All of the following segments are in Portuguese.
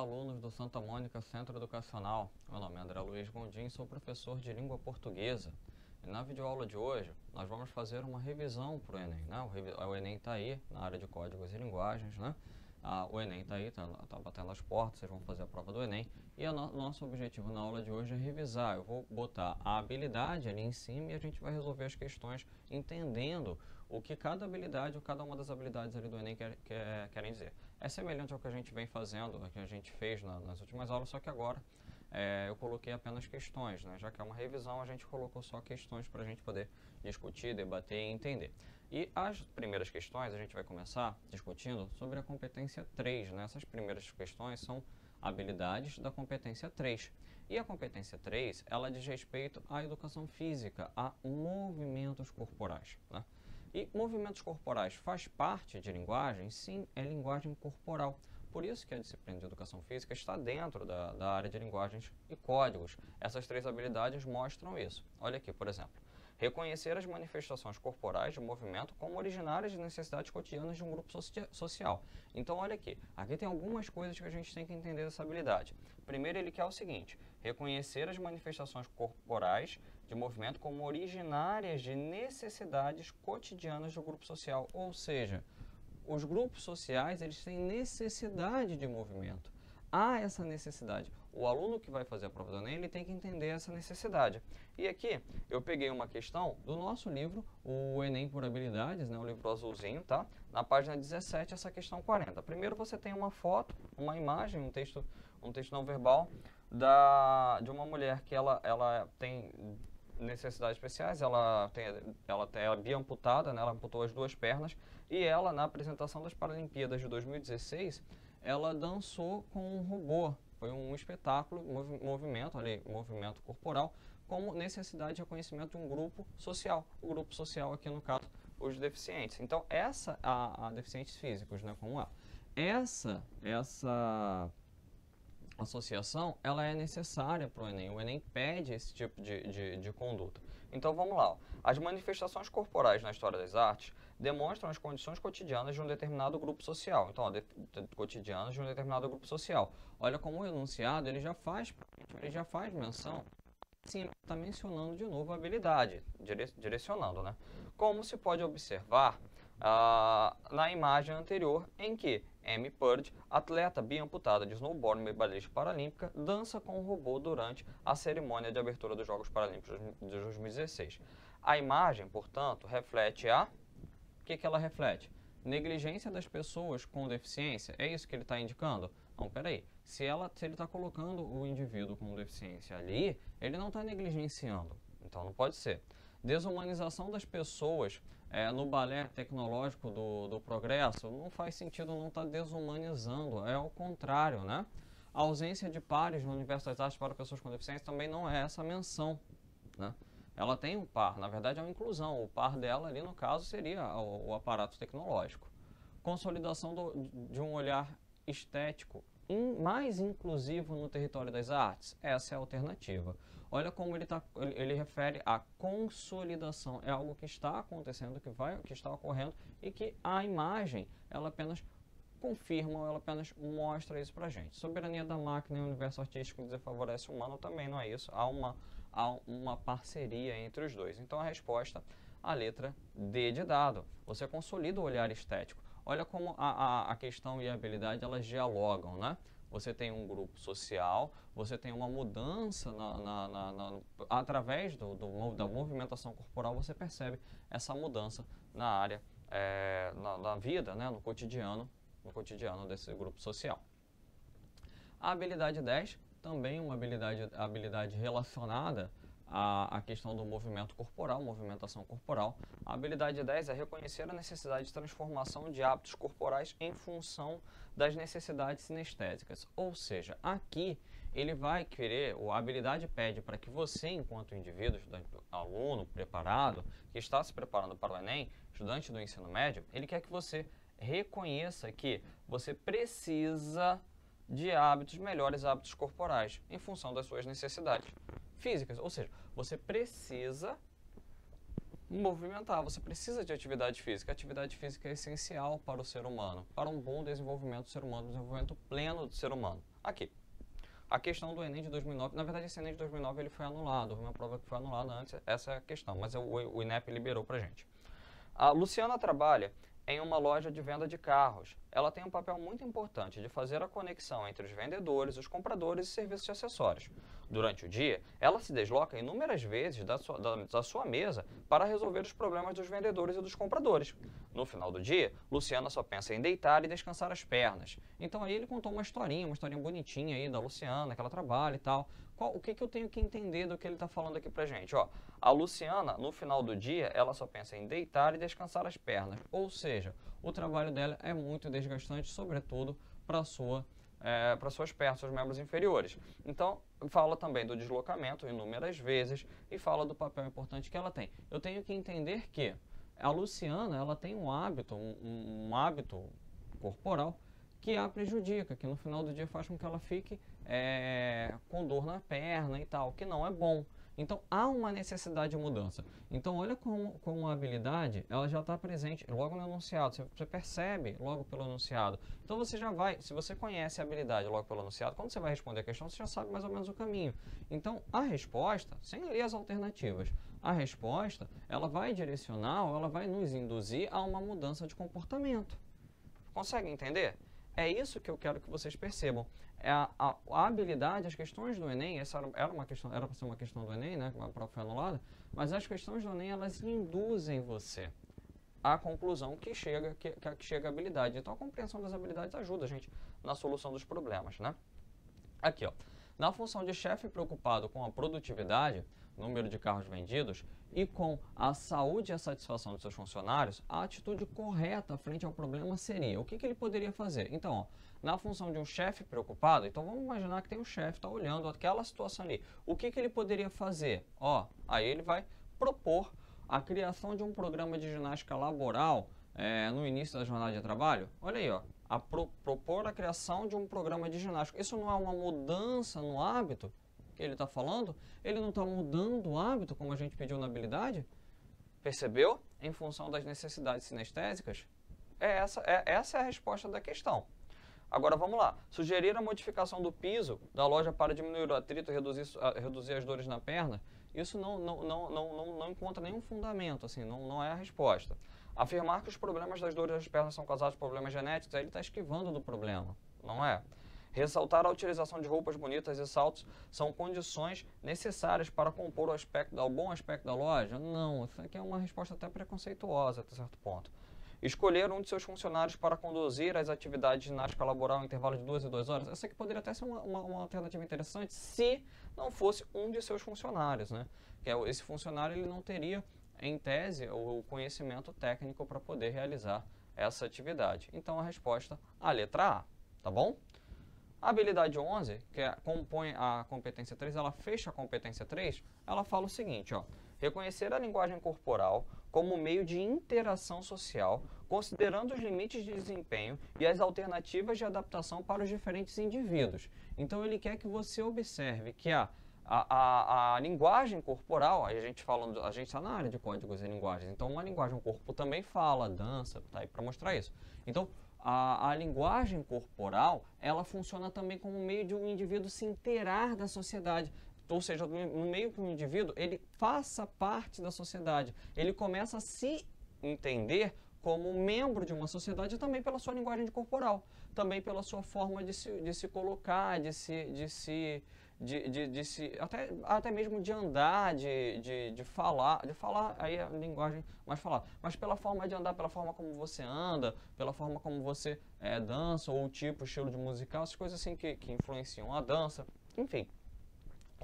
alunos do Santa Mônica Centro Educacional. Meu nome é André Luiz Gondim, sou professor de língua portuguesa. E na videoaula de hoje, nós vamos fazer uma revisão para o Enem, né? O Enem está aí, na área de códigos e linguagens, né? O Enem está aí, tá batendo as portas, vocês vão fazer a prova do Enem. E nosso objetivo na aula de hoje é revisar. Eu vou botar a habilidade ali em cima e a gente vai resolver as questões entendendo o que cada habilidade ou cada uma das habilidades ali do Enem querem dizer. É semelhante ao que a gente vem fazendo, ao que a gente fez nas últimas aulas, só que agora eu coloquei apenas questões, né? Já que é uma revisão, a gente colocou só questões para a gente poder discutir, debater e entender. E as primeiras questões a gente vai começar discutindo sobre a competência 3, né? Essas primeiras questões são habilidades da competência 3. E a competência 3, ela diz respeito à educação física, a movimentos corporais, né? E movimentos corporais faz parte de linguagem? Sim, é linguagem corporal. Por isso que a disciplina de educação física está dentro da área de linguagens e códigos. Essas três habilidades mostram isso. Olha aqui, por exemplo. Reconhecer as manifestações corporais de movimento como originárias de necessidades cotidianas de um grupo social. Então, olha aqui. Aqui tem algumas coisas que a gente tem que entender dessa habilidade. Primeiro, ele quer o seguinte: reconhecer as manifestações corporais de movimento como originárias de necessidades cotidianas do grupo social. Ou seja, os grupos sociais, eles têm necessidade de movimento. Há essa necessidade. O aluno que vai fazer a prova do Enem, ele tem que entender essa necessidade. E aqui, eu peguei uma questão do nosso livro, o Enem por Habilidades, né, o livro azulzinho, tá? Na página 17, essa questão 40. Primeiro você tem uma foto, uma imagem, um texto não verbal, de uma mulher que ela tem necessidades especiais, ela é biamputada, né, ela amputou as duas pernas, e ela, na apresentação das Paralimpíadas de 2016, ela dançou com um robô. Foi um espetáculo, movimento corporal, como necessidade de reconhecimento de um grupo social. O grupo social aqui, no caso, os deficientes. Então, a deficientes físicos, né, como ela. Essa associação, ela é necessária para o Enem. O Enem pede esse tipo de conduta. Então, vamos lá. Ó. As manifestações corporais na história das artes demonstram as condições cotidianas de um determinado grupo social. Então, cotidianas de um determinado grupo social. Olha como o enunciado, ele já faz menção. Sim, está mencionando de novo a habilidade, direcionando, né? Como se pode observar na imagem anterior, em que Amy Purdy, atleta biamputada de snowboard medalhista paralímpica, dança com um robô durante a cerimônia de abertura dos Jogos Paralímpicos de 2016. A imagem, portanto, reflete o que ela reflete? Negligência das pessoas com deficiência. É isso que ele está indicando? Não, peraí. Se ele está colocando o indivíduo com deficiência ali, ele não está negligenciando. Então não pode ser. Desumanização das pessoas no balé tecnológico do progresso não faz sentido, não estar desumanizando, é ao contrário, né? A ausência de pares no universo das artes para pessoas com deficiência também não é essa menção, né? Ela tem um par, na verdade é uma inclusão, o par dela ali no caso seria o aparato tecnológico. Consolidação de um olhar estético mais inclusivo no território das artes, essa é a alternativa. Olha como ele refere a consolidação, é algo que está acontecendo, que está ocorrendo e que a imagem, ela apenas confirma, ela apenas mostra isso pra gente. Soberania da máquina e o universo artístico desfavorece o humano também não é isso, há uma parceria entre os dois. Então a resposta, a letra D de dado. Você consolida o olhar estético. Olha como a questão e a habilidade, elas dialogam, né? Você tem um grupo social, você tem uma mudança através da movimentação corporal, você percebe essa mudança na área, na vida, né? no cotidiano desse grupo social. A habilidade 10, também uma habilidade relacionada à questão do movimento corporal, movimentação corporal. A habilidade 10 é reconhecer a necessidade de transformação de hábitos corporais em função das necessidades sinestésicas. Ou seja, aqui ele vai querer, a habilidade pede para que você, enquanto indivíduo, estudante, aluno preparado, que está se preparando para o Enem, estudante do ensino médio, ele quer que você reconheça que você precisa de melhores hábitos corporais, em função das suas necessidades físicas. Ou seja, você precisa movimentar, você precisa de atividade física. A atividade física é essencial para o ser humano, para um bom desenvolvimento do ser humano, desenvolvimento pleno do ser humano. Aqui. A questão do Enem de 2009, na verdade esse Enem de 2009 ele foi anulado, houve uma prova que foi anulada antes, essa é a questão, mas o INEP liberou pra gente. A Luciana trabalha em uma loja de venda de carros. Ela tem um papel muito importante de fazer a conexão entre os vendedores, os compradores e serviços de acessórios. Durante o dia, ela se desloca inúmeras vezes da sua mesa para resolver os problemas dos vendedores e dos compradores. No final do dia, Luciana só pensa em deitar e descansar as pernas. Então aí ele contou uma historinha bonitinha aí da Luciana, que ela trabalha e tal. O que eu tenho que entender do que ele está falando aqui pra gente? Ó, a Luciana, no final do dia, ela só pensa em deitar e descansar as pernas. Ou seja, o trabalho dela é muito desgastante, sobretudo para suas pernas, seus membros inferiores. Então, fala também do deslocamento inúmeras vezes e fala do papel importante que ela tem. Eu tenho que entender que a Luciana, ela tem um hábito corporal que a prejudica, que no final do dia faz com que ela fique com dor na perna e tal, que não é bom. Então, há uma necessidade de mudança. Então, olha como a habilidade, ela já está presente logo no enunciado. Você percebe logo pelo enunciado. Então, você já vai, se você conhece a habilidade logo pelo enunciado, quando você vai responder a questão, você já sabe mais ou menos o caminho. Então, a resposta, sem ler as alternativas, a resposta, ela vai direcionar, ou ela vai nos induzir a uma mudança de comportamento. Consegue entender? É isso que eu quero que vocês percebam. A habilidade, as questões do Enem, essa era para ser uma questão do Enem, né, a prova foi anulada, mas as questões do Enem, elas induzem você à conclusão que chega a habilidade. Então, a compreensão das habilidades ajuda a gente na solução dos problemas, né? Aqui, ó. Na função de chefe preocupado com a produtividade, número de carros vendidos, e com a saúde e a satisfação dos seus funcionários, a atitude correta frente ao problema seria, o que ele poderia fazer? Então, ó, na função de um chefe preocupado, então vamos imaginar que tem um chefe, está olhando aquela situação ali, o que ele poderia fazer? Ó, aí ele vai propor a criação de um programa de ginástica laboral no início da jornada de trabalho. Olha aí, ó, propor a criação de um programa de ginástica. Isso não é uma mudança no hábito que ele está falando? Ele não está mudando o hábito, como a gente pediu na habilidade? Percebeu? Em função das necessidades sinestésicas? Essa é a resposta da questão. Agora vamos lá. Sugerir a modificação do piso da loja para diminuir o atrito e reduzir as dores na perna, isso não encontra nenhum fundamento, assim, não é a resposta. Afirmar que os problemas das dores das pernas são causados por problemas genéticos, aí ele está esquivando do problema, não é? Ressaltar a utilização de roupas bonitas e saltos são condições necessárias para compor o bom aspecto da loja? Não, isso aqui é uma resposta até preconceituosa até certo ponto. Escolher um de seus funcionários para conduzir as atividades de ginástica laboral em intervalo de 2 e 2 horas, essa aqui poderia até ser uma alternativa interessante se não fosse um de seus funcionários, né? Esse funcionário ele não teria, em tese, o conhecimento técnico para poder realizar essa atividade. Então, a resposta, a letra A, tá bom? A habilidade 11, que compõe a competência 3, ela fecha a competência 3, ela fala o seguinte, ó, reconhecer a linguagem corporal como meio de interação social, considerando os limites de desempenho e as alternativas de adaptação para os diferentes indivíduos. Então, ele quer que você observe que a linguagem corporal, a gente está na área de códigos e linguagens, então uma linguagem, o corpo também fala, dança, tá aí para mostrar isso. Então, a linguagem corporal, ela funciona também como meio de um indivíduo se inteirar da sociedade. Ou seja, no meio que o indivíduo, ele faça parte da sociedade. Ele começa a se entender como membro de uma sociedade também pela sua linguagem corporal. Também pela sua forma de se colocar, até mesmo de andar, de falar, aí a linguagem mais falar, mas pela forma de andar, pela forma como você anda, pela forma como você dança, ou o tipo, estilo de musical, essas coisas assim que influenciam a dança, enfim.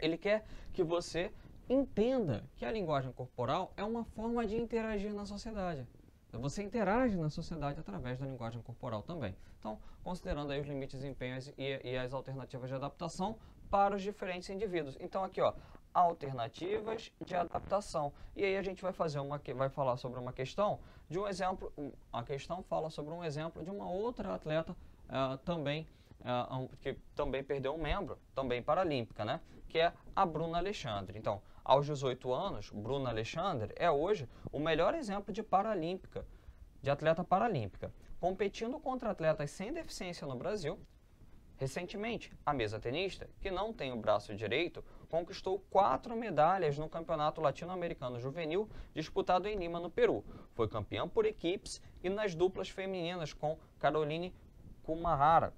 Ele quer que você entenda que a linguagem corporal é uma forma de interagir na sociedade. Você interage na sociedade através da linguagem corporal também. Então, considerando aí os limites, desempenhos e as alternativas de adaptação para os diferentes indivíduos. Então, aqui, ó, alternativas de adaptação. E aí a gente vai falar sobre uma questão de um exemplo. A questão fala sobre um exemplo de uma outra atleta que também perdeu um membro, também paralímpica, né? Que é a Bruna Alexandre. Então, aos 18 anos, Bruna Alexandre é hoje o melhor exemplo de paralímpica, de atleta paralímpica, competindo contra atletas sem deficiência no Brasil. Recentemente, a mesa tenista, que não tem o braço direito, conquistou 4 medalhas no Campeonato Latino-Americano Juvenil disputado em Lima, no Peru. Foi campeã por equipes e nas duplas femininas com Caroline Kumahara,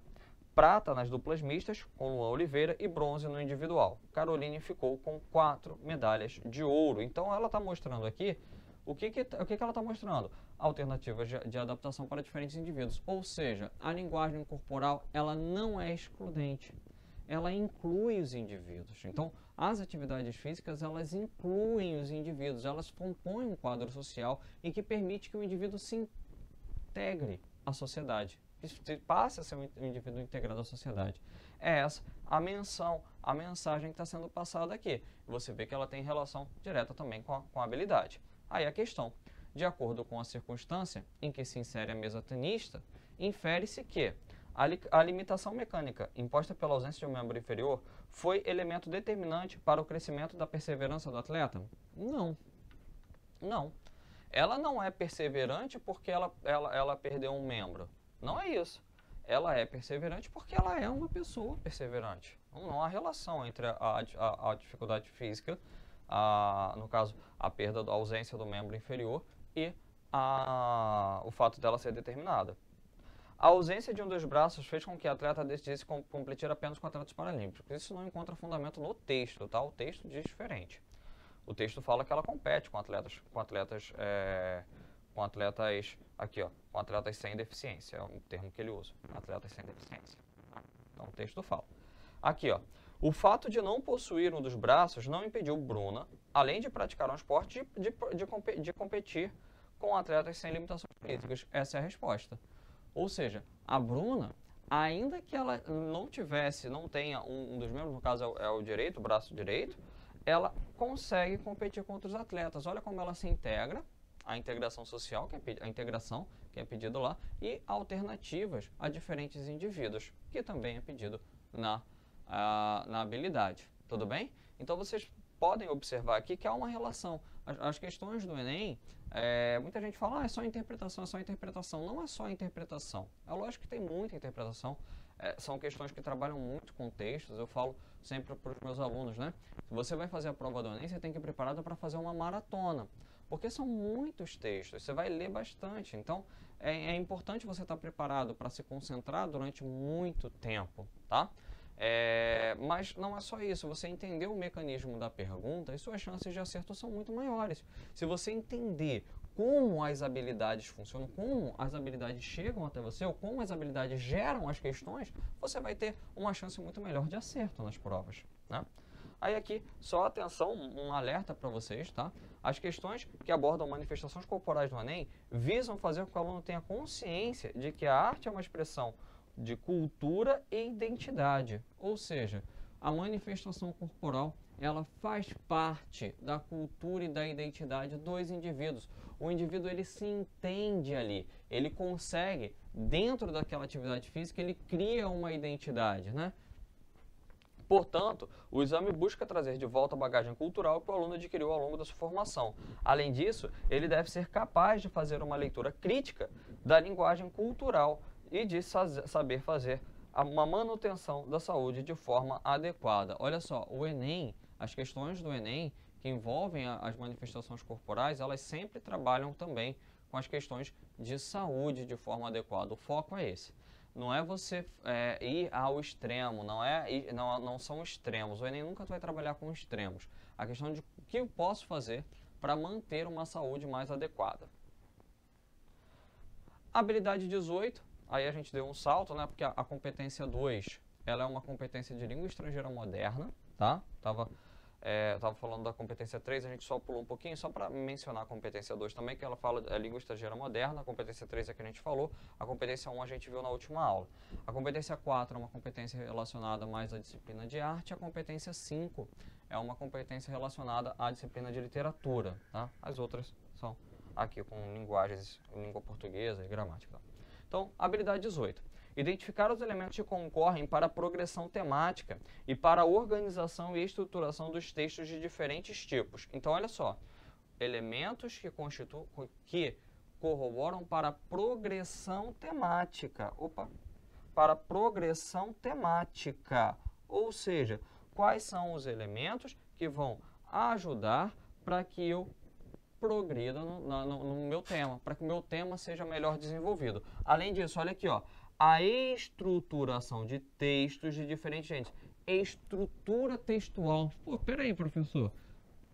prata nas duplas mistas com Luan Oliveira e bronze no individual. Caroline ficou com 4 medalhas de ouro. Então ela está mostrando aqui o que ela está mostrando? Alternativas de adaptação para diferentes indivíduos. Ou seja, a linguagem corporal ela não é excludente. Ela inclui os indivíduos. Então, as atividades físicas, elas incluem os indivíduos, elas compõem um quadro social em que permite que o indivíduo se integre à sociedade, que passe a ser um indivíduo integrado à sociedade. É essa a mensagem que está sendo passada aqui. Você vê que ela tem relação direta também com a habilidade. Aí a questão, de acordo com a circunstância em que se insere a mesa tenista, infere-se que a limitação mecânica imposta pela ausência de um membro inferior foi elemento determinante para o crescimento da perseverança do atleta? Não. Não. Ela não é perseverante porque ela perdeu um membro. Não é isso. Ela é perseverante porque ela é uma pessoa perseverante. Não há relação entre a dificuldade física, no caso, a ausência do membro inferior e o fato dela ser determinada. A ausência de um dos braços fez com que a atleta decidisse competir apenas com atletas paralímpicos. Isso não encontra fundamento no texto, tá? O texto diz diferente. O texto fala que ela compete com atletas aqui, ó, com atletas sem deficiência, é um termo que ele usa, atletas sem deficiência. Então o texto fala. Aqui, ó, o fato de não possuir um dos braços não impediu Bruna, além de praticar um esporte, de competir com atletas sem limitações físicas. Essa é a resposta. Ou seja, a Bruna, ainda que ela não tenha um dos membros, no caso é o direito, o braço direito, ela consegue competir com outros atletas. Olha como ela se integra, a integração social, a integração que é pedido lá, e alternativas a diferentes indivíduos, que também é pedido na habilidade. Tudo bem? Então vocês podem observar aqui que há uma relação. As questões do Enem, muita gente fala, é só interpretação, é só interpretação. Não é só interpretação. É lógico que tem muita interpretação. São questões que trabalham muito com textos. Eu falo sempre para os meus alunos, né? Se você vai fazer a prova do Enem, você tem que ir preparado para fazer uma maratona. Porque são muitos textos, você vai ler bastante. Então, é importante você estar preparado para se concentrar durante muito tempo, tá? Mas não é só isso, você entender o mecanismo da pergunta e suas chances de acerto são muito maiores. Se você entender como as habilidades funcionam, como as habilidades chegam até você, ou como as habilidades geram as questões, você vai ter uma chance muito melhor de acerto nas provas, né? Aí aqui, só atenção, um alerta para vocês, tá? As questões que abordam manifestações corporais no Enem visam fazer com que o aluno tenha consciência de que a arte é uma expressão de cultura e identidade. Ou seja, a manifestação corporal, ela faz parte da cultura e da identidade dos indivíduos. O indivíduo, ele se entende ali, ele consegue, dentro daquela atividade física, ele cria uma identidade, né? Portanto, o exame busca trazer de volta a bagagem cultural que o aluno adquiriu ao longo da sua formação. Além disso, ele deve ser capaz de fazer uma leitura crítica da linguagem cultural e de saber fazer uma manutenção da saúde de forma adequada. Olha só, o Enem, as questões do Enem que envolvem as manifestações corporais, elas sempre trabalham também com as questões de saúde de forma adequada. O foco é esse. Não é você ir ao extremo, não são extremos. O Enem nunca vai trabalhar com extremos. A questão de o que eu posso fazer para manter uma saúde mais adequada. Habilidade 18, aí a gente deu um salto, né? Porque a competência 2, ela é uma competência de língua estrangeira moderna, tá? Tava falando da competência 3, a gente só pulou um pouquinho, só para mencionar a competência 2 também, que ela fala da língua estrangeira moderna. A competência 3 é que a gente falou, a competência 1 a gente viu na última aula. A competência 4 é uma competência relacionada mais à disciplina de arte, a competência 5 é uma competência relacionada à disciplina de literatura, tá? As outras são aqui com linguagens, língua portuguesa e gramática. Então, habilidade 18. Identificar os elementos que concorrem para a progressão temática e para a organização e estruturação dos textos de diferentes tipos. Então, olha só, elementos que corroboram para a progressão temática. Opa, para progressão temática. Ou seja, quais são os elementos que vão ajudar para que eu progrida no meu tema, para que o meu tema seja melhor desenvolvido. Além disso, olha aqui, ó, a estruturação de textos de diferentes gêneros. Estrutura textual. Pô, peraí, professor.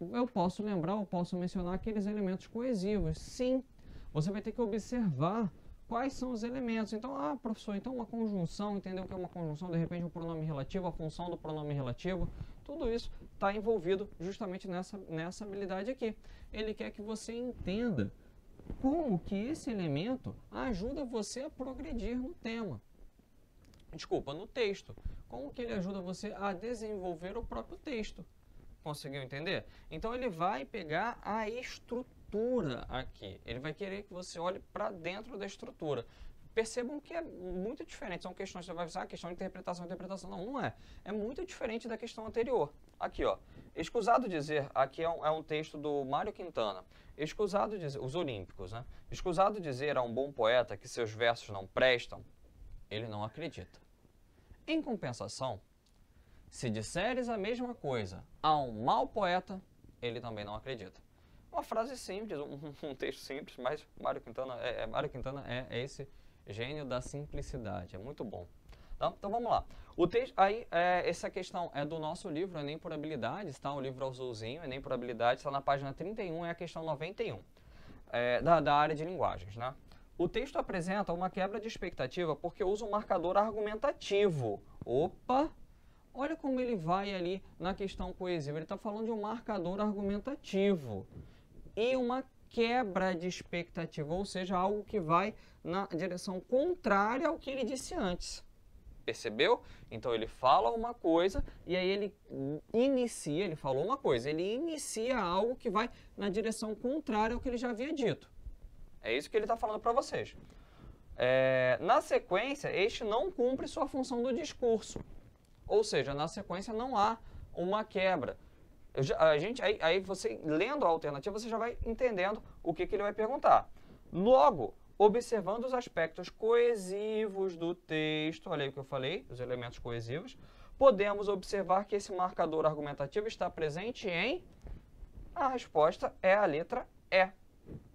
Eu posso lembrar, eu posso mencionar aqueles elementos coesivos. Sim, você vai ter que observar quais são os elementos. Então, professor, então uma conjunção, entendeu o que é uma conjunção? De repente um pronome relativo, a função do pronome relativo. Tudo isso está envolvido justamente nessa habilidade aqui. Ele quer que você entenda como que esse elemento ajuda você a progredir no tema. Desculpa, no texto. Como que ele ajuda você a desenvolver o próprio texto. Conseguiu entender? Então ele vai pegar a estrutura aqui. Ele vai querer que você olhe para dentro da estrutura. Percebam que é muito diferente. São questões, você vai pensar, questão de interpretação. Não, não é. É muito diferente da questão anterior. Aqui, ó. Escusado dizer, aqui é um texto do Mário Quintana. Escusado dizer, os Olímpicos, né? Escusado dizer a um bom poeta que seus versos não prestam, ele não acredita. Em compensação, se disseres a mesma coisa a um mau poeta, ele também não acredita. Uma frase simples, um texto simples, mas Mário Quintana é esse gênio da simplicidade. É muito bom. Tá? Então vamos lá. O texto, essa questão é do nosso livro, Enem por Habilidades, tá? O livro azulzinho, Enem por Habilidades, está na página 31, é a questão 91, da área de linguagens, né? O texto apresenta uma quebra de expectativa porque usa um marcador argumentativo. Opa! Olha como ele vai ali na questão coesiva. Ele está falando de um marcador argumentativo e uma quebra de expectativa, ou seja, algo que vai na direção contrária ao que ele disse antes. Percebeu? Então ele fala uma coisa e aí ele inicia, ele falou uma coisa, ele inicia algo que vai na direção contrária ao que ele já havia dito. É isso que ele está falando para vocês. Na sequência, este não cumpre sua função do discurso. Ou seja, na sequência não há uma quebra. Aí você, lendo a alternativa, você já vai entendendo o que ele vai perguntar. Logo, observando os aspectos coesivos do texto, olha aí o que eu falei, os elementos coesivos, podemos observar que esse marcador argumentativo está presente em... A resposta é a letra E,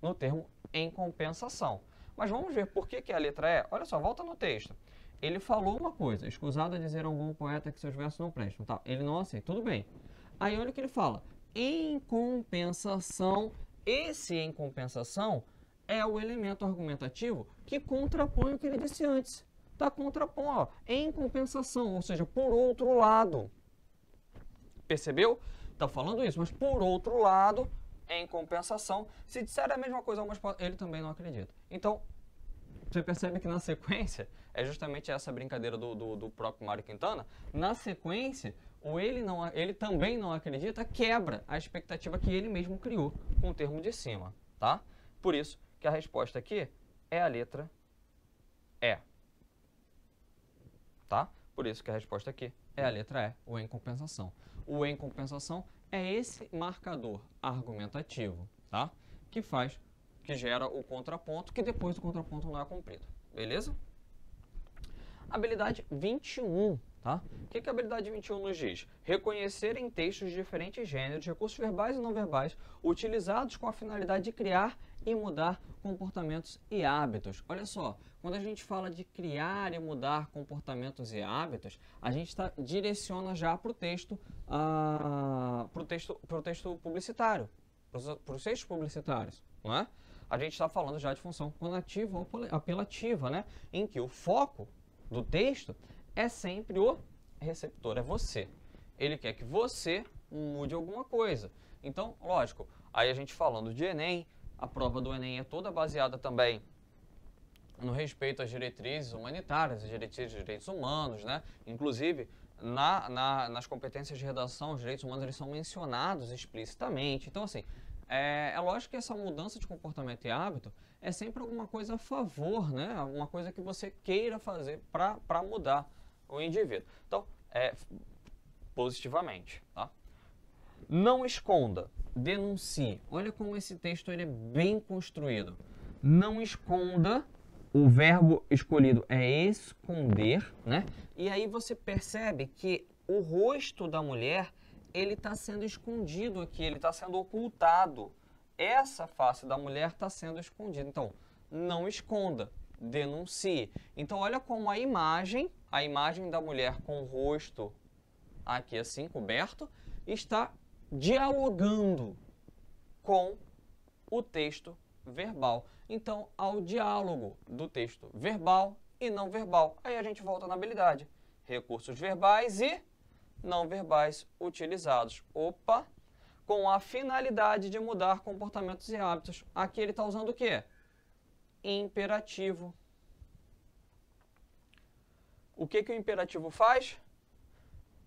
no termo em compensação. Mas vamos ver por que é a letra E. Olha só, volta no texto. Ele falou uma coisa, escusado a dizer a algum poeta que seus versos não prestam. Tá? Ele não aceita, tudo bem. Aí olha o que ele fala. Em compensação, esse em compensação é o elemento argumentativo que contrapõe o que ele disse antes. Está contrapondo, ó, em compensação, ou seja, por outro lado. Percebeu? Está falando isso, mas por outro lado, em compensação, se disser a mesma coisa, ele também não acredita. Então, você percebe que na sequência, é justamente essa brincadeira do próprio Mário Quintana, na sequência, ele também não acredita, quebra a expectativa que ele mesmo criou com o termo de cima, tá? Por isso que a resposta aqui é a letra E, tá? Por isso que a resposta aqui é a letra E, o em compensação. O em compensação é esse marcador argumentativo, tá? Que gera o contraponto, que depois do contraponto não é cumprido, beleza? Habilidade 21, tá? O que a habilidade 21 nos diz? Reconhecer em textos de diferentes gêneros, recursos verbais e não verbais, utilizados com a finalidade de criar e mudar comportamentos e hábitos. Olha só, quando a gente fala de criar e mudar comportamentos e hábitos, a gente direciona já para o texto publicitário, para os textos publicitários, não é? A gente está falando já de função conativa ou apelativa, né? Em que o foco do texto é sempre o receptor, é você. Ele quer que você mude alguma coisa. Então, lógico, aí a gente falando de Enem, a prova do Enem é toda baseada também no respeito às diretrizes humanitárias, às diretrizes de direitos humanos, né? Inclusive, nas competências de redação, os direitos humanos eles são mencionados explicitamente. Então, assim, é lógico que essa mudança de comportamento e hábito é sempre alguma coisa a favor, né? Alguma coisa que você queira fazer para mudar o indivíduo. Então, positivamente, tá? Não esconda, denuncie. Olha como esse texto ele é bem construído. Não esconda o verbo escolhido é esconder, né? E aí você percebe que o rosto da mulher, ele está sendo escondido aqui, ele está sendo ocultado. Essa face da mulher está sendo escondida. Então, não esconda, denuncie. Então, olha como a imagem da mulher com o rosto aqui assim, coberto, está dialogando com o texto verbal. Então, ao diálogo do texto verbal e não verbal. Aí a gente volta na habilidade. Recursos verbais e não verbais utilizados. Opa! Com a finalidade de mudar comportamentos e hábitos. Aqui ele está usando o quê? Imperativo. O que o imperativo faz?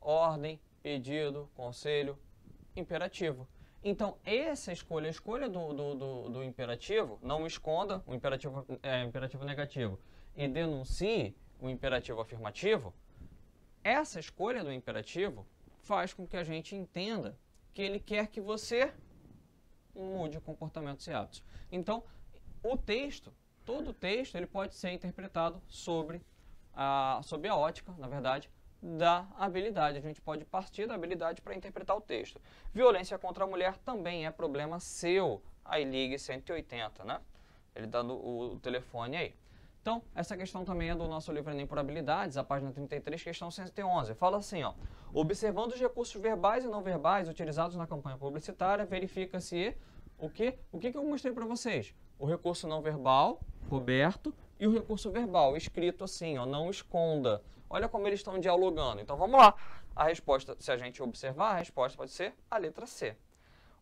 Ordem, pedido, conselho, imperativo. Então, essa escolha, a escolha do imperativo, não esconda o imperativo negativo e denuncie o imperativo afirmativo, essa escolha do imperativo faz com que a gente entenda que ele quer que você mude comportamentos e hábitos. Então, o texto, todo o texto, ele pode ser interpretado sob a ótica, na verdade, da habilidade. A gente pode partir da habilidade para interpretar o texto. Violência contra a mulher também é problema seu. Aí ligue 180, né? Ele dando o telefone aí. Então, essa questão também é do nosso livro Enem por Habilidades, a página 33, questão 111. Fala assim, ó. Observando os recursos verbais e não verbais utilizados na campanha publicitária, verifica-se o que eu mostrei para vocês. O recurso não verbal, coberto, e o recurso verbal, escrito assim, ó, não esconda. Olha como eles estão dialogando. Então, vamos lá. A resposta, se a gente observar, a resposta pode ser a letra C.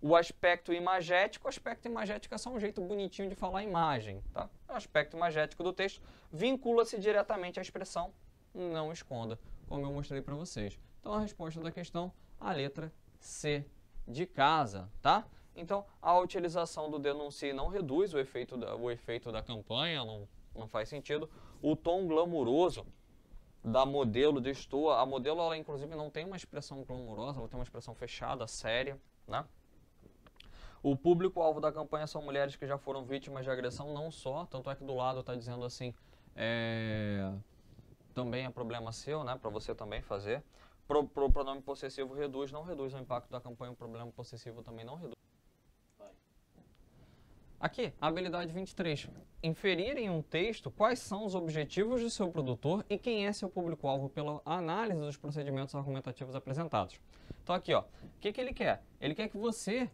O aspecto imagético é só um jeito bonitinho de falar imagem, tá? O aspecto imagético do texto vincula-se diretamente à expressão não esconda, como eu mostrei para vocês. Então, a resposta da questão, a letra C de casa, tá? Então, a utilização do denuncie não reduz o efeito da campanha, não faz sentido. O tom glamuroso da modelo destoa. A modelo, ela inclusive não tem uma expressão glamurosa, ela tem uma expressão fechada, séria, né? O público-alvo da campanha são mulheres que já foram vítimas de agressão, não só, tanto é que do lado está dizendo assim, também é problema seu, né, para você também fazer. Pro pronome possessivo reduz, não reduz o impacto da campanha, o problema possessivo também não reduz. Aqui, habilidade 23. Inferir em um texto quais são os objetivos do seu produtor e quem é seu público-alvo pela análise dos procedimentos argumentativos apresentados. Então aqui, ó, o que ele quer? Ele quer que você,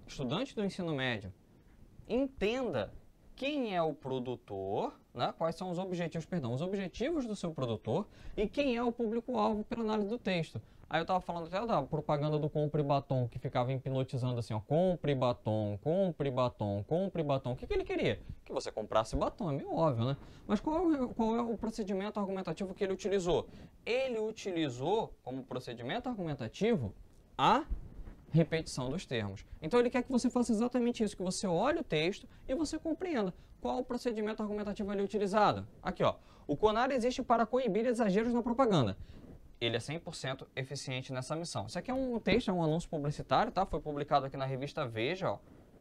estudante do ensino médio, entenda quem é o produtor, né? Quais são os objetivos do seu produtor e quem é o público-alvo pela análise do texto. Aí eu estava falando até da propaganda do Compre Batom, que ficava hipnotizando assim, ó, compre batom, compre batom, compre batom. O que ele queria? Que você comprasse batom, é meio óbvio, né? Mas qual é o procedimento argumentativo que ele utilizou? Ele utilizou como procedimento argumentativo a repetição dos termos. Então ele quer que você faça exatamente isso, que você olhe o texto e você compreenda qual o procedimento argumentativo ali utilizado. Aqui, ó, o CONAR existe para coibir exageros na propaganda. Ele é 100% eficiente nessa missão. Isso aqui é um texto, é um anúncio publicitário, tá? Foi publicado aqui na revista Veja, ó,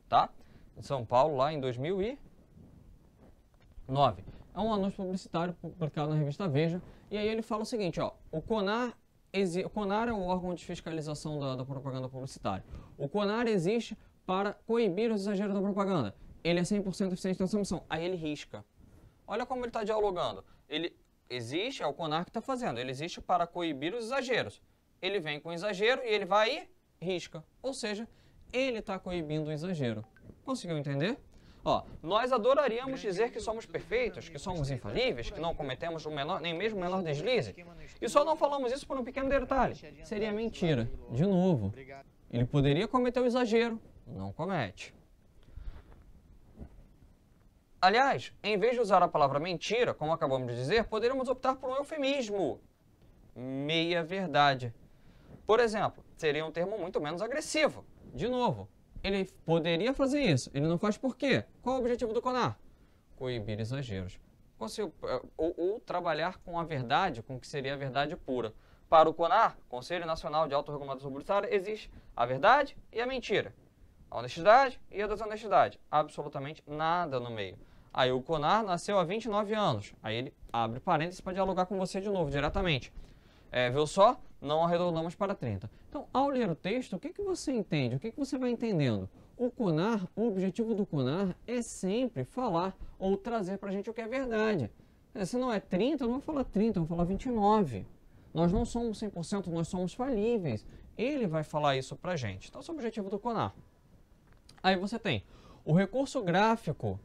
tá? Em São Paulo, lá em 2009. É um anúncio publicitário publicado na revista Veja. E aí ele fala o seguinte, ó, o CONAR é o órgão de fiscalização da propaganda publicitária. O CONAR existe para coibir os exageros da propaganda. Ele é 100% eficiente nessa missão. Aí ele risca. Olha como ele está dialogando. Ele existe, é o CONAR que está fazendo. Ele existe para coibir os exageros. Ele vem com exagero e ele vai e risca. Ou seja, ele está coibindo o exagero. Conseguiu entender? Ó, nós adoraríamos dizer que somos perfeitos, que somos infalíveis, que não cometemos nem mesmo o menor deslize. E só não falamos isso por um pequeno detalhe. Seria mentira. De novo, ele poderia cometer o exagero, não comete. Aliás, em vez de usar a palavra mentira, como acabamos de dizer, poderíamos optar por um eufemismo. Meia-verdade. Por exemplo, seria um termo muito menos agressivo. De novo, ele poderia fazer isso. Ele não faz por quê? Qual é o objetivo do CONAR? Coibir exageros. Ou trabalhar com a verdade, com o que seria a verdade pura. Para o CONAR, Conselho Nacional de Autorregulação Publicitária, existe a verdade e a mentira. A honestidade e a desonestidade. Absolutamente nada no meio. Aí o CONAR nasceu há 29 anos. Aí ele abre parênteses para dialogar com você de novo, diretamente. Viu só? Não arredondamos para 30. Então, ao ler o texto, o que você entende? O que você vai entendendo? O CONAR, o objetivo do CONAR é sempre falar ou trazer para a gente o que é verdade. Se não é 30, eu não vou falar 30, eu vou falar 29. Nós não somos 100%, nós somos falíveis. Ele vai falar isso para a gente. Então, esse é o objetivo do CONAR. Aí você tem o recurso gráfico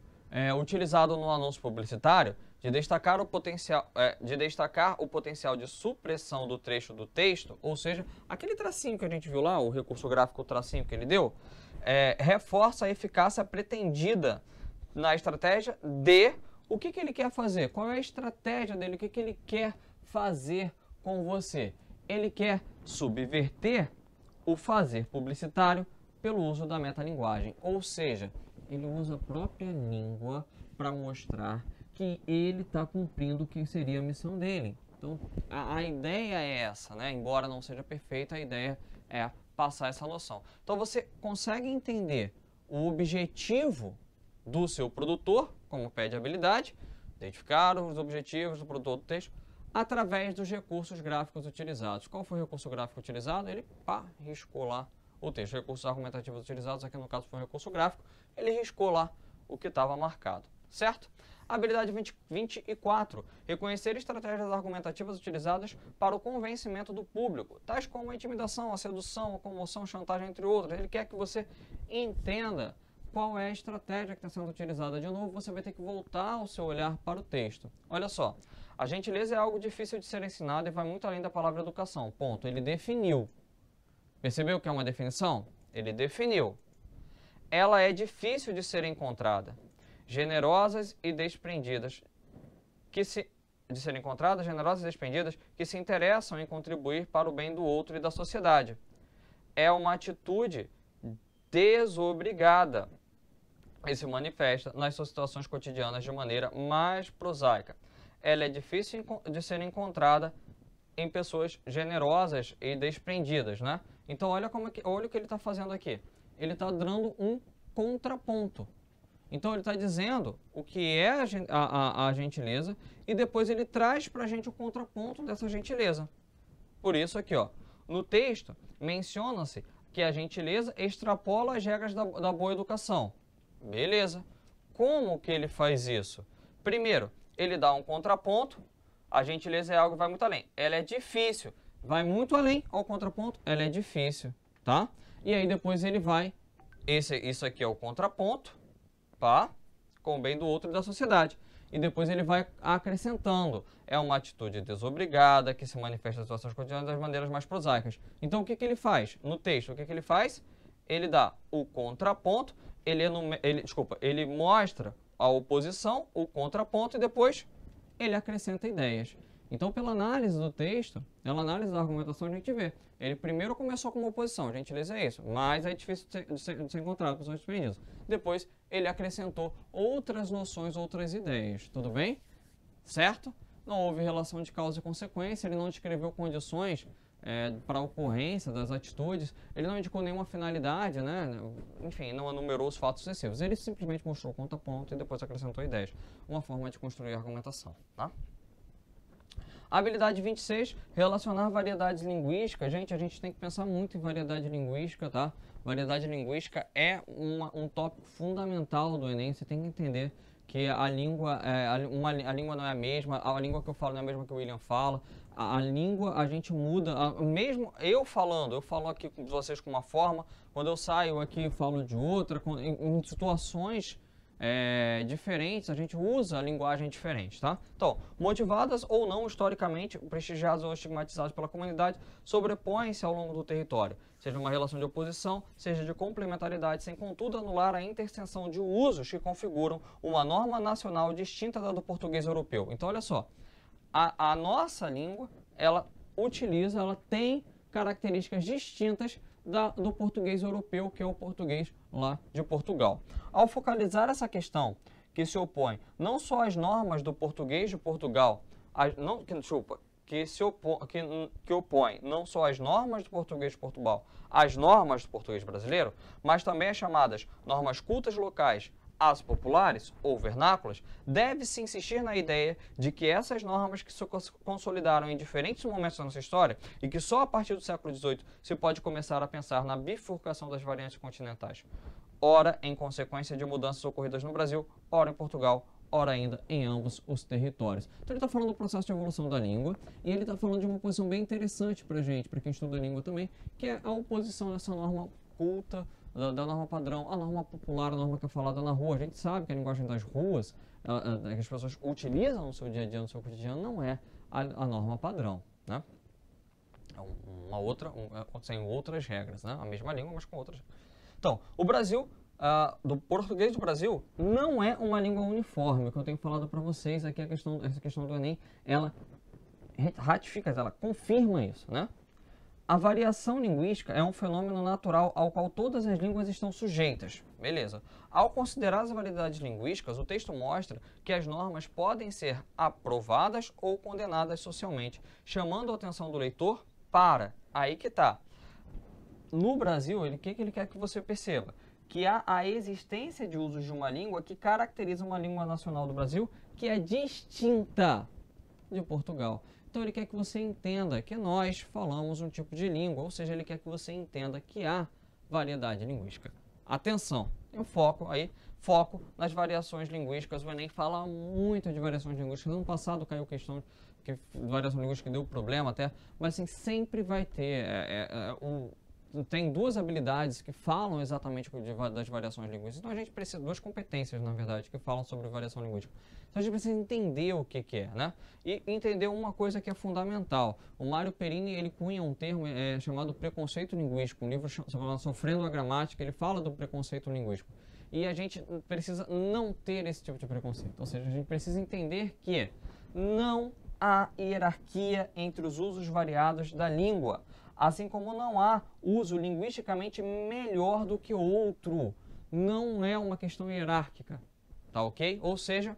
utilizado no anúncio publicitário de destacar o potencial de supressão do trecho do texto, ou seja, aquele tracinho que a gente viu lá, o recurso gráfico, o tracinho que ele deu, reforça a eficácia pretendida na estratégia de o que ele quer fazer, qual é a estratégia dele, o que ele quer fazer com você. Ele quer subverter o fazer publicitário pelo uso da metalinguagem, ou seja, ele usa a própria língua para mostrar que ele está cumprindo o que seria a missão dele. Então, a ideia é essa, né? Embora não seja perfeita, a ideia é passar essa noção. Então, você consegue entender o objetivo do seu produtor, como pede a habilidade, identificar os objetivos do produtor do texto, através dos recursos gráficos utilizados. Qual foi o recurso gráfico utilizado? Ele riscou lá o texto. Recursos argumentativos utilizados, aqui no caso foi um recurso gráfico, ele riscou lá o que estava marcado, certo? Habilidade 24. Reconhecer estratégias argumentativas utilizadas para o convencimento do público, tais como a intimidação, a sedução, a comoção, chantagem, entre outras. Ele quer que você entenda qual é a estratégia que está sendo utilizada. De novo, você vai ter que voltar o seu olhar para o texto. Olha só, a gentileza é algo difícil de ser ensinado e vai muito além da palavra educação. Ponto. Ele definiu. Percebeu que é uma definição? Ele definiu. Ela é difícil de ser encontrada. Generosas e desprendidas que se interessam em contribuir para o bem do outro e da sociedade. É uma atitude desobrigada e se manifesta nas suas situações cotidianas de maneira mais prosaica. Ela é difícil de ser encontrada em pessoas generosas e desprendidas, né? Então olha o que ele está fazendo aqui. Ele está dando um contraponto. Então ele está dizendo o que é a gentileza e depois ele traz para a gente o contraponto dessa gentileza. Por isso aqui, ó, no texto menciona-se que a gentileza extrapola as regras da boa educação. Beleza. Como que ele faz isso? Primeiro, ele dá um contraponto. A gentileza é algo que vai muito além. Ela é difícil. Vai muito além ao contraponto. Ela é difícil, tá? E aí depois ele vai... Isso aqui é o contraponto, tá? Com o bem do outro e da sociedade. E depois ele vai acrescentando. É uma atitude desobrigada que se manifesta nas situações cotidianas das maneiras mais prosaicas. Então o que ele faz? No texto, o que ele faz? Ele dá o contraponto, ele mostra a oposição, o contraponto e depois ele acrescenta ideias. Então, pela análise do texto, pela análise da argumentação, a gente vê. Ele primeiro começou com uma oposição, gentileza é isso, mas é difícil de ser encontrado pessoas desprendidas. Depois, ele acrescentou outras noções, outras ideias, tudo bem? Certo? Não houve relação de causa e consequência, ele não descreveu condições para a ocorrência das atitudes, ele não indicou nenhuma finalidade, né? Enfim, não enumerou os fatos sucessivos. Ele simplesmente mostrou o contraponto e depois acrescentou ideias. Uma forma de construir a argumentação, tá? Habilidade 26, relacionar variedades linguísticas. Gente, a gente tem que pensar muito em variedade linguística, tá? Variedade linguística é um tópico fundamental do Enem. Você tem que entender que a língua não é a mesma, a língua que eu falo não é a mesma que o William fala. A língua, a gente muda, mesmo eu falo aqui com vocês com uma forma, quando eu saio aqui eu falo de outra, em situações diferentes, a gente usa a linguagem diferente, tá? Então, motivadas ou não historicamente, prestigiadas ou estigmatizadas pela comunidade, sobrepõem-se ao longo do território, seja uma relação de oposição, seja de complementaridade, sem contudo anular a interseção de usos que configuram uma norma nacional distinta da do português europeu. Então, olha só, a nossa língua, ela tem características distintas do português europeu, que é o português lá de Portugal. Ao focalizar essa questão que se opõe não só às normas do português de Portugal, que opõe não só às normas do português de Portugal às normas do português brasileiro, mas também as chamadas normas cultas locais, As populares, ou vernáculas, deve-se insistir na ideia de que essas normas que se consolidaram em diferentes momentos da nossa história e que só a partir do século XVIII se pode começar a pensar na bifurcação das variantes continentais, ora em consequência de mudanças ocorridas no Brasil, ora em Portugal, ora ainda em ambos os territórios. Então ele está falando do processo de evolução da língua e ele está falando de uma posição bem interessante para a gente, para quem estuda a língua também, que é a oposição dessa norma culta, da norma padrão, a norma popular, a norma que é falada na rua. A gente sabe que a linguagem das ruas, que as pessoas utilizam no seu dia a dia, no seu cotidiano, não é a norma padrão, né? É uma outra, sem outras regras, né? A mesma língua, mas com outras. Então, o Brasil, do português do Brasil, não é uma língua uniforme. O que eu tenho falado para vocês aqui, essa questão do Enem, ela ratifica, ela confirma isso, né? A variação linguística é um fenômeno natural ao qual todas as línguas estão sujeitas. Beleza. Ao considerar as variedades linguísticas, o texto mostra que as normas podem ser aprovadas ou condenadas socialmente, chamando a atenção do leitor para... Aí que tá. No Brasil, o que ele quer que você perceba? Que há a existência de usos de uma língua que caracteriza uma língua nacional do Brasil que é distinta de Portugal. Então ele quer que você entenda que nós falamos um tipo de língua, ou seja, ele quer que você entenda que há variedade linguística. Atenção, tem um foco nas variações linguísticas. O Enem fala muito de variações linguísticas. No ano passado caiu questão que variação linguística deu problema até, mas assim, sempre vai ter. Tem duas habilidades que falam exatamente das variações linguísticas. Então a gente precisa, duas competências, na verdade, que falam sobre variação linguística. Então a gente precisa entender o que é, né? E entender uma coisa que é fundamental. O Mário Perini, ele cunha um termo chamado preconceito linguístico. Um livro chamado Sofrendo a Gramática, ele fala do preconceito linguístico. E a gente precisa não ter esse tipo de preconceito. Ou seja, a gente precisa entender que não há hierarquia entre os usos variados da língua. Assim como não há uso linguisticamente melhor do que outro. Não é uma questão hierárquica, tá ok? Ou seja,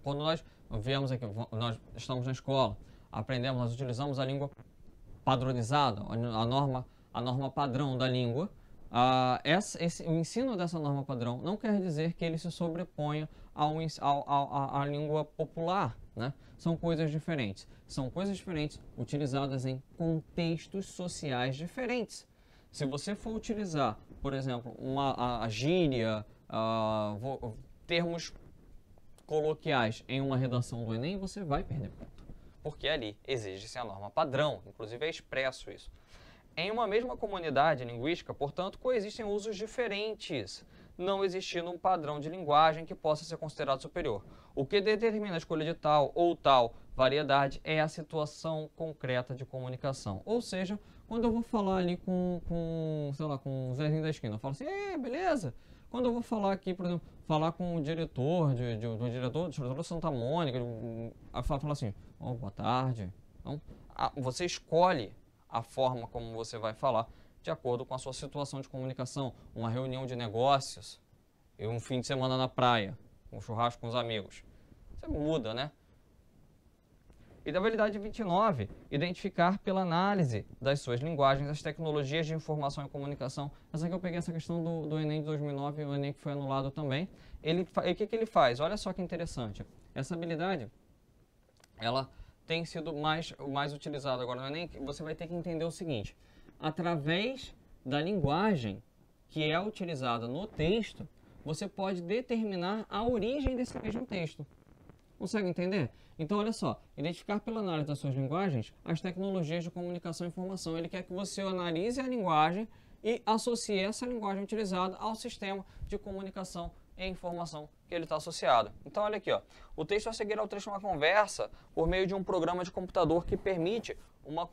quando nós viemos aqui, nós estamos na escola, aprendemos, nós utilizamos a língua padronizada, a norma padrão da língua. O ensino dessa norma padrão não quer dizer que ele se sobreponha à língua popular, né? São coisas diferentes. São coisas diferentes utilizadas em contextos sociais diferentes. Se você for utilizar, por exemplo, a gíria, termos coloquiais em uma redação do Enem, você vai perder ponto. Porque ali exige-se a norma padrão, inclusive é expresso isso. Em uma mesma comunidade linguística, portanto, coexistem usos diferentes, não existindo um padrão de linguagem que possa ser considerado superior. O que determina a escolha de tal ou tal variedade é a situação concreta de comunicação. Ou seja, quando eu vou falar ali com o Zezinho da esquina, eu falo assim, beleza? Quando eu vou falar aqui, por exemplo, falar com o diretor, do diretor de Santa Mônica, eu falo assim, boa tarde. Então, você escolhe a forma como você vai falar de acordo com a sua situação de comunicação. Uma reunião de negócios e um fim de semana na praia, um churrasco com os amigos. Você muda, né? E da habilidade 29, identificar pela análise das suas linguagens as tecnologias de informação e comunicação. Essa aqui eu peguei essa questão do Enem de 2009, o Enem que foi anulado também. O que ele faz? Olha só que interessante. Essa habilidade, ela tem sido mais utilizada agora no Enem. Você vai ter que entender o seguinte. Através da linguagem que é utilizada no texto, você pode determinar a origem desse mesmo texto. Consegue entender? Então, olha só, identificar pela análise das suas linguagens as tecnologias de comunicação e informação. Ele quer que você analise a linguagem e associe essa linguagem utilizada ao sistema de comunicação e informação que ele está associado. Então, olha aqui, ó, o texto a seguir é o trecho de uma conversa por meio de um programa de computador que permite uma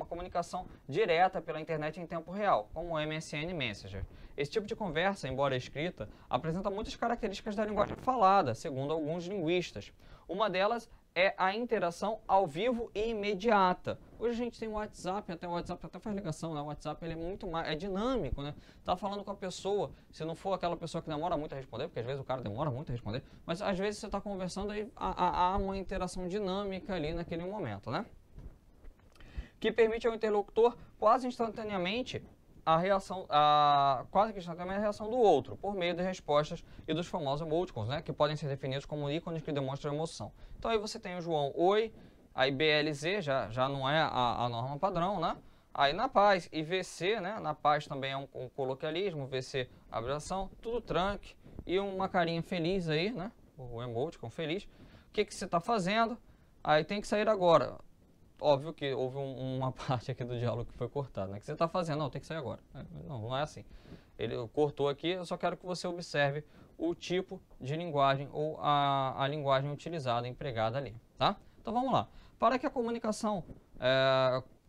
comunicação direta pela internet em tempo real, como o MSN Messenger. Esse tipo de conversa, embora escrita, apresenta muitas características da linguagem falada, segundo alguns linguistas. Uma delas é a interação ao vivo e imediata. Hoje a gente tem o WhatsApp, até o WhatsApp até faz ligação, né? O WhatsApp ele é muito mais, dinâmico, né? Tá falando com a pessoa, se não for aquela pessoa que demora muito a responder, porque às vezes o cara demora muito a responder, mas às vezes você está conversando e há uma interação dinâmica ali naquele momento, né? Que permite ao interlocutor quase instantaneamente a reação, quase que instantaneamente a reação do outro, por meio de respostas e dos famosos emoticons, né, que podem ser definidos como ícones que demonstram emoção. Então aí você tem o João, oi, aí BLZ já não é a norma padrão, né? Aí na paz, e VC, né, na paz também é um coloquialismo, VC, abreviação, tudo trunk, e uma carinha feliz aí, né, o emoticon feliz. O que você está fazendo? Aí tem que sair agora. Óbvio que houve uma parte aqui do diálogo que foi cortada, né? Que você está fazendo? Não, tem que sair agora. Não é assim. Ele cortou aqui, eu só quero que você observe o tipo de linguagem ou a linguagem utilizada, empregada ali, tá? Então vamos lá. Para que a comunicação,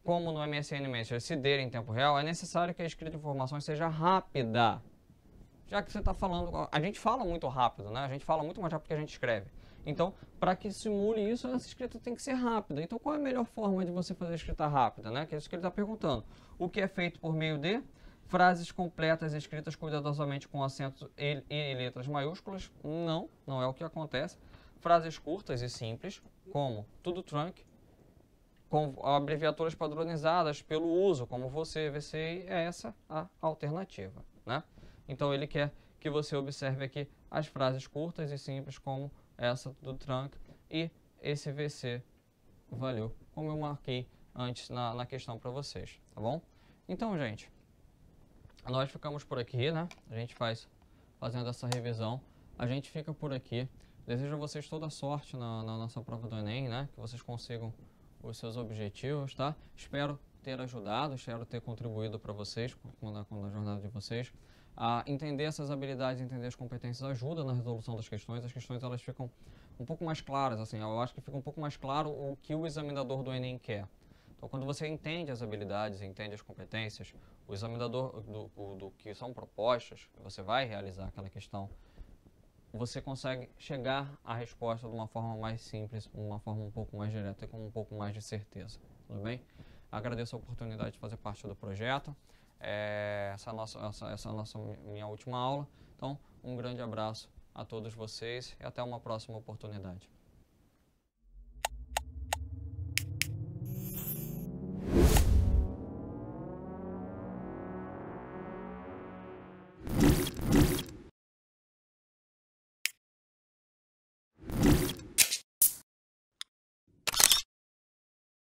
como no MSN Messenger, se dê em tempo real, é necessário que a escrita de informações seja rápida. Já que você está falando, a gente fala muito rápido, né? A gente fala muito mais rápido que a gente escreve. Então, para que simule isso, essa escrita tem que ser rápida. Então, qual é a melhor forma de você fazer a escrita rápida, né? Que é isso que ele está perguntando. O que é feito por meio de frases completas escritas cuidadosamente com acentos e letras maiúsculas? Não é o que acontece. Frases curtas e simples, como tudo trunk, com abreviaturas padronizadas pelo uso, como você, VC, é essa a alternativa, né? Então, ele quer que você observe aqui as frases curtas e simples, como essa do trunk e esse VC, valeu, como eu marquei antes na questão para vocês, tá bom? Então, gente, nós ficamos por aqui, né? A gente fazendo essa revisão, a gente fica por aqui. Desejo a vocês toda a sorte na nossa prova do Enem, né? Que vocês consigam os seus objetivos, tá? Espero ter ajudado, espero ter contribuído para vocês na jornada de vocês. Entender essas habilidades, entender as competências ajuda na resolução das questões. As questões elas ficam um pouco mais claras, assim, eu acho que fica um pouco mais claro o que o examinador do Enem quer. Então, quando você entende as habilidades, entende as competências, o examinador do que são propostas, você vai realizar aquela questão, você consegue chegar à resposta de uma forma mais simples, uma forma um pouco mais direta e com um pouco mais de certeza. Tudo bem? Agradeço a oportunidade de fazer parte do projeto. Essa é minha última aula. Então, um grande abraço a todos vocês e até uma próxima oportunidade.